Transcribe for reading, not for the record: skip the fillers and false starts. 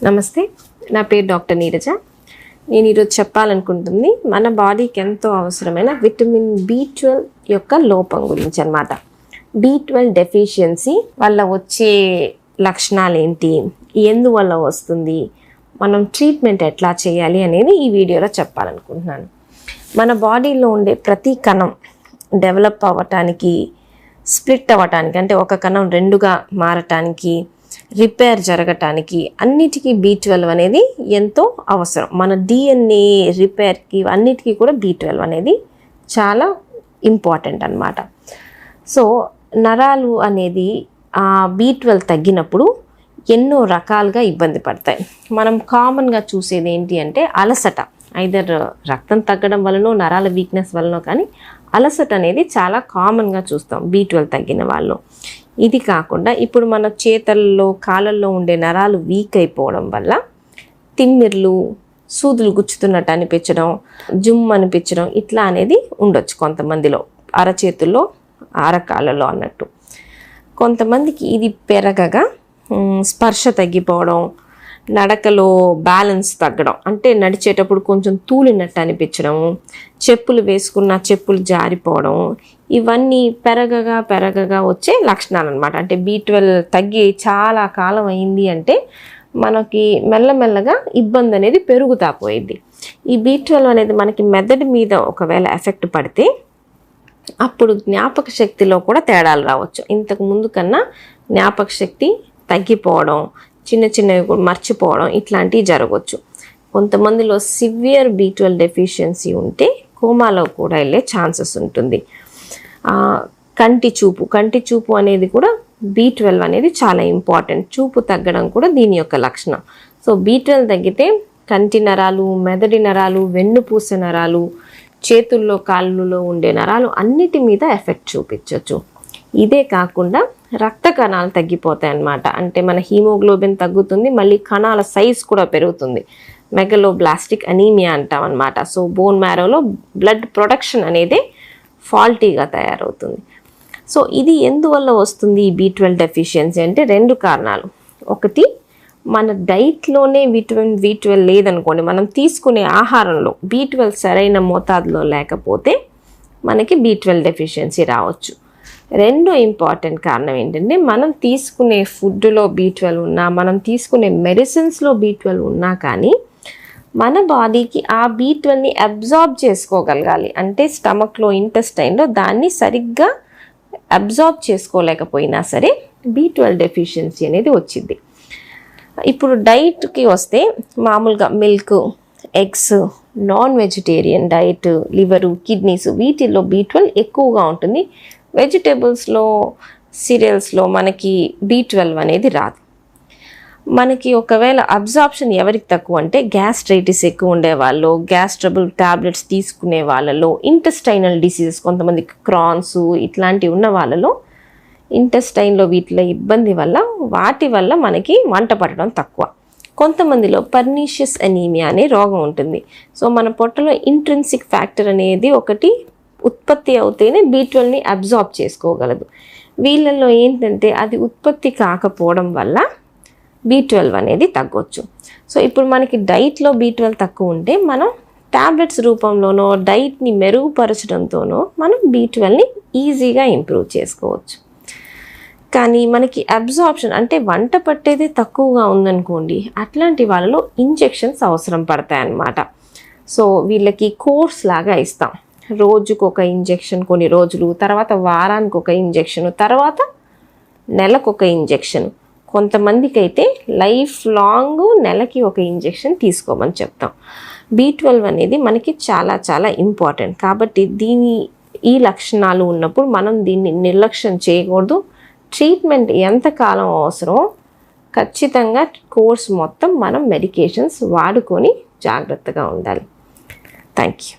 నమస్తే, నా పేరు డాక్టర్ నీరజ. నేను ఈరోజు చెప్పాలనుకుంటుంది మన బాడీకి ఎంతో అవసరమైన విటమిన్ B12 యొక్క లోపం గురించి అన్నమాట. B12 డెఫిషియన్సీ వల్ల వచ్చే లక్షణాలు ఏంటి, ఎందువల్ల వస్తుంది, మనం ట్రీట్మెంట్ ఎట్లా చేయాలి అనేది ఈ వీడియోలో చెప్పాలనుకుంటున్నాను. మన బాడీలో ఉండే ప్రతి కణం డెవలప్ అవ్వటానికి, స్ప్లిట్ అవ్వటానికి, అంటే ఒక కణం రెండుగా మారటానికి, రిపేర్ జరగటానికి అన్నిటికీ B12 అనేది ఎంతో అవసరం. మన DNA రిపేర్కి అన్నిటికీ కూడా B12 అనేది చాలా ఇంపార్టెంట్ అన్నమాట. సో నరాలు అనేది B12 తగ్గినప్పుడు ఎన్నో రకాలుగా ఇబ్బంది పడతాయి. మనం కామన్గా చూసేది ఏంటి అంటే అలసట, ఐదర్ రక్తం తగ్గడం వలనో నరాల వీక్నెస్ వలనో, కానీ అలసట అనేది చాలా కామన్గా చూస్తాం B12 తగ్గిన వాళ్ళు. ఇది కాకుండా ఇప్పుడు మన చేతల్లో కాళ్ళల్లో ఉండే నరాలు వీక్ అయిపోవడం వల్ల తిమ్మిర్లు, సూదులు గుచ్చుతున్నట్టు అనిపించడం, జుమ్ అనిపించడం ఇట్లా అనేది ఉండొచ్చు కొంతమందిలో, అరచేతుల్లో అరకాళ్ళలో అన్నట్టు. కొంతమందికి ఇది పెరగగా స్పర్శ తగ్గిపోవడం, నడకలో బ్యాలెన్స్ తగ్గడం, అంటే నడిచేటప్పుడు కొంచెం తూలినట్టు అనిపించడం, చెప్పులు వేసుకున్న చెప్పులు జారిపోవడం, ఇవన్నీ పెరగగా వచ్చే లక్షణాలు అనమాట. అంటే B12 తగ్గి చాలా కాలం అయింది అంటే మనకి మెల్లమెల్లగా ఇబ్బంది అనేది పెరుగుతా పోయింది. ఈ B12 అనేది మనకి మెదడు మీద ఒకవేళ ఎఫెక్ట్ పడితే అప్పుడు జ్ఞాపక శక్తిలో కూడా తేడాలు రావచ్చు. ఇంతకు ముందు కన్నా జ్ఞాపక శక్తి తగ్గిపోవడం, చిన్నవి మర్చిపోవడం ఇట్లాంటివి జరగవచ్చు. కొంతమందిలో సివియర్ B12 డెఫిషియన్సీ ఉంటే కోమాలో కూడా వెళ్ళే ఛాన్సెస్ ఉంటుంది. కంటి చూపు అనేది కూడా B12 అనేది చాలా ఇంపార్టెంట్. చూపు తగ్గడం కూడా దీని యొక్క లక్షణం. సో B12 తగ్గితే కంటి నరాలు, మెదడి నరాలు, వెన్నుపూస నరాలు, చేతుల్లో కాళ్ళలో ఉండే నరాలు అన్నిటి మీద ఎఫెక్ట్ చూపించవచ్చు. ఇదే కాకుండా రక్త కణాలు తగ్గిపోతాయి అన్నమాట. అంటే మన హీమోగ్లోబిన్ తగ్గుతుంది, మళ్ళీ కణాల సైజ్ కూడా పెరుగుతుంది. మెగలోబ్లాస్టిక్ అనీమియా అంటాం అన్నమాట. సో బోన్ మ్యారోలో బ్లడ్ ప్రొడక్షన్ అనేది ఫాల్టీగా తయారవుతుంది. సో ఇది ఎందువల్ల వస్తుంది ఈ B12 డెఫిషియన్సీ అంటే రెండు కారణాలు. ఒకటి, మన డైట్లోనే విటమిన్ B12 లేదనుకోండి, మనం తీసుకునే ఆహారంలో B12 సరైన మోతాదులో లేకపోతే మనకి B12 డెఫిషియన్సీ రావచ్చు. రెండో ఇంపార్టెంట్ కారణం ఏంటంటే మనం తీసుకునే ఫుడ్లో B12 ఉన్నా, మనం తీసుకునే మెడిసిన్స్లో B12 ఉన్నా కానీ మన బాడీకి ఆ B12ని అబ్జార్బ్ చేసుకోగలగాలి. అంటే స్టమక్లో, ఇంటెస్టైన్లో దాన్ని సరిగ్గా అబ్జార్బ్ చేసుకోలేకపోయినా సరే B12 డెఫిషియన్సీ అనేది వచ్చింది. ఇప్పుడు డైట్కి వస్తే మామూలుగా milk, eggs, non vegetarian diet, liver, kidneys వీటిల్లో B12 ఎక్కువగా ఉంటుంది. వెజిటేబుల్స్లో, సీరియల్స్లో మనకి B12 అనేది రాదు. మనకి ఒకవేళ అబ్జార్ప్షన్ ఎవరికి తక్కువ అంటే గ్యాస్ట్రైటిస్ ఎక్కువ ఉండేవాళ్ళు, గ్యాస్ ట్రబుల్ టాబ్లెట్స్ తీసుకునే వాళ్ళలో, ఇంటెస్టైనల్ డిసీజెస్, కొంతమంది క్రాన్స్ ఇట్లాంటివి ఉన్న వాళ్ళలో ఇంటెస్టైన్లో వీటిలో ఇబ్బంది వల్ల వాటి వల్ల మనకి వంట పట్టడం తక్కువ. కొంతమందిలో పర్నీషియస్ అనీమియా అనే రోగం ఉంటుంది. సో మన పొట్టలో ఇంట్రిన్సిక్ ఫ్యాక్టర్ అనేది ఒకటి ఉత్పత్తి అవుతేనే B12ని అబ్జార్బ్ చేసుకోగలదు. వీళ్ళల్లో ఏంటంటే అది ఉత్పత్తి కాకపోవడం వల్ల B12 అనేది తగ్గొచ్చు. సో ఇప్పుడు మనకి డైట్లో B12 తక్కువ ఉంటే మనం టాబ్లెట్స్ రూపంలోనో డైట్ని మెరుగుపరచడంతోనో మనం B12ని ఈజీగా ఇంప్రూవ్ చేసుకోవచ్చు. కానీ మనకి అబ్జార్ప్షన్ అంటే వంట పట్టేది తక్కువగా ఉందనుకోండి, అట్లాంటి వాళ్ళలో ఇంజెక్షన్స్ అవసరం పడతాయన్నమాట. సో వీళ్ళకి కోర్స్ లాగా ఇస్తాం. రోజుకు ఒక ఇంజెక్షన్ కొన్ని రోజులు, తర్వాత వారానికి ఒక ఇంజెక్షన్, తర్వాత నెలకు ఒక ఇంజెక్షన్. కొంతమందికి అయితే లైఫ్ లాంగ్ నెలకి ఒక ఇంజెక్షన్ తీసుకోమని చెప్తాం. B12 అనేది మనకి చాలా చాలా ఇంపార్టెంట్. కాబట్టి ఈ లక్షణాలు ఉన్నప్పుడు మనం దీన్ని నిర్లక్ష్యం చేయకూడదు. ట్రీట్మెంట్ ఎంతకాలం అవసరమో ఖచ్చితంగా కోర్స్ మొత్తం మనం మెడికేషన్స్ వాడుకొని జాగ్రత్తగా ఉండాలి. Thank you.